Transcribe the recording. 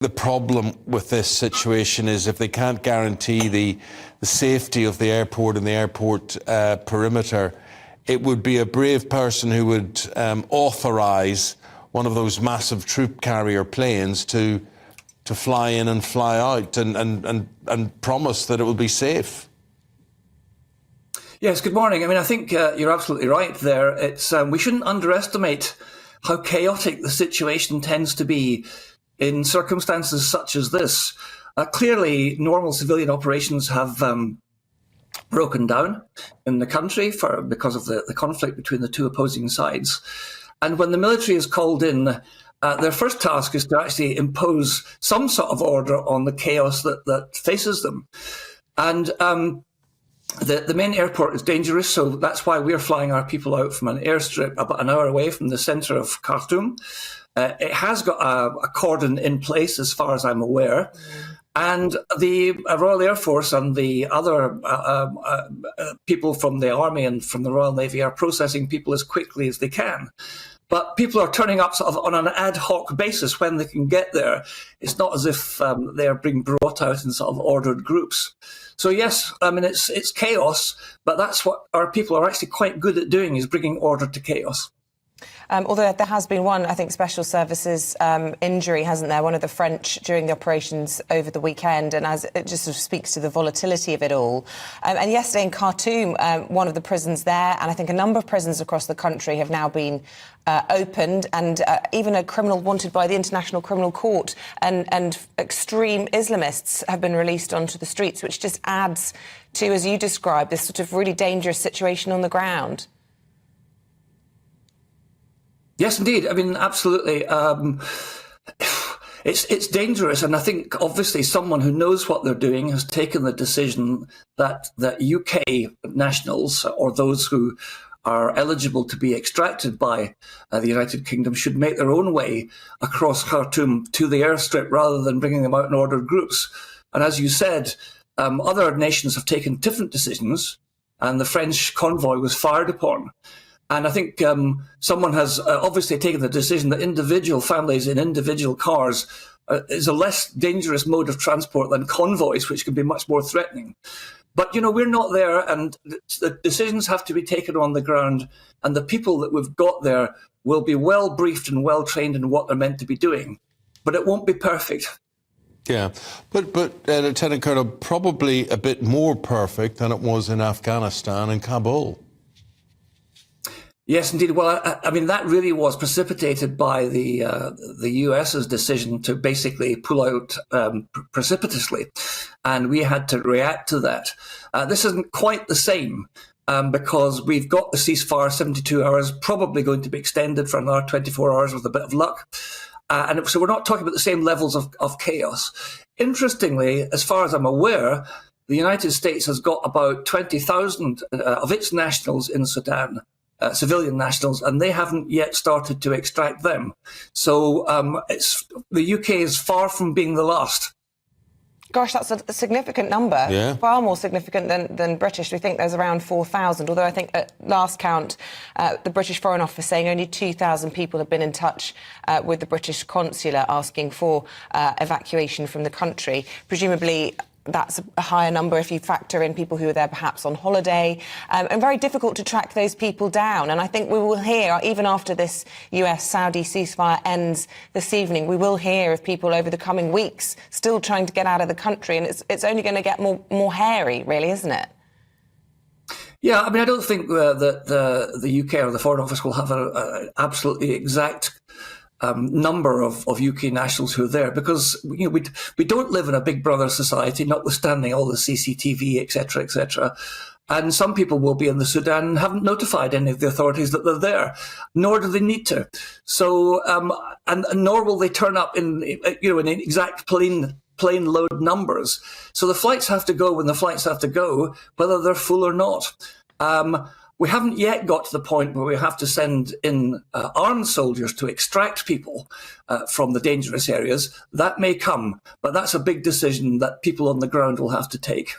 the problem with this situation is if they can't guarantee the safety of the airport and the airport perimeter, it would be a brave person who would authorise one of those massive troop carrier planes to fly in and fly out and promise that it will be safe. Yes, good morning. I mean, I think you're absolutely right there. It's we shouldn't underestimate how chaotic the situation tends to be in circumstances such as this. Clearly, normal civilian operations have broken down in the country because of the conflict between the two opposing sides. And when the military is called in, their first task is to actually impose some sort of order on the chaos that faces them. And the main airport is dangerous, so that's why we're flying our people out from an airstrip about an hour away from the centre of Khartoum. It has got a cordon in place, as far as I'm aware. And the Royal Air Force and the other people from the Army and from the Royal Navy are processing people as quickly as they can. But people are turning up sort of on an ad hoc basis when they can get there. It's not as if they're being brought out in sort of ordered groups. So yes, I mean, it's chaos, but that's what our people are actually quite good at doing, is bringing order to chaos. Although there has been one, I think, special services injury, hasn't there? One of the French during the operations over the weekend, and as it just sort of speaks to the volatility of it all. And yesterday in Khartoum, one of the prisons there, and I think a number of prisons across the country have now been opened, and even a criminal wanted by the International Criminal Court and extreme Islamists have been released onto the streets, which just adds to, as you described, this sort of really dangerous situation on the ground. Yes, indeed. I mean, absolutely. It's dangerous, and I think obviously someone who knows what they're doing has taken the decision that UK nationals, or those who are eligible to be extracted by the United Kingdom, should make their own way across Khartoum to the airstrip rather than bringing them out in ordered groups. And as you said, other nations have taken different decisions, and the French convoy was fired upon. And I think someone has obviously taken the decision that individual families in individual cars is a less dangerous mode of transport than convoys, which can be much more threatening. But, you know, we're not there, and the decisions have to be taken on the ground, and the people that we've got there will be well briefed and well trained in what they're meant to be doing. But it won't be perfect. Yeah, but Lieutenant Colonel, probably a bit more perfect than it was in Afghanistan and Kabul. Yes, indeed. Well, I mean, that really was precipitated by the US's decision to basically pull out precipitously, and we had to react to that. This isn't quite the same because we've got the ceasefire 72 hours, probably going to be extended for another 24 hours with a bit of luck. And so we're not talking about the same levels of chaos. Interestingly, as far as I'm aware, the United States has got about 20,000 of its nationals in Sudan, civilian nationals, and they haven't yet started to extract them. So the UK is far from being the last. Gosh, that's a significant number, yeah. Far more significant than British. We think there's around 4,000, although I think at last count, the British Foreign Office saying only 2,000 people have been in touch with the British consulate asking for evacuation from the country. Presumably, that's a higher number if you factor in people who are there perhaps on holiday, and very difficult to track those people down. And I think we will hear, even after this US-Saudi ceasefire ends this evening, we will hear of people over the coming weeks still trying to get out of the country, and it's only going to get more hairy, really, isn't it? Yeah, I mean, I don't think that the UK or the Foreign Office will have an absolutely exact number of UK nationals who are there, because we don't live in a Big Brother society, notwithstanding all the CCTV, etc., etc. And some people will be in the Sudan and haven't notified any of the authorities that they're there, nor do they need to. So, and nor will they turn up in exact plane load numbers. So the flights have to go when the flights have to go, whether they're full or not. We haven't yet got to the point where we have to send in armed soldiers to extract people from the dangerous areas. That may come, but that's a big decision that people on the ground will have to take.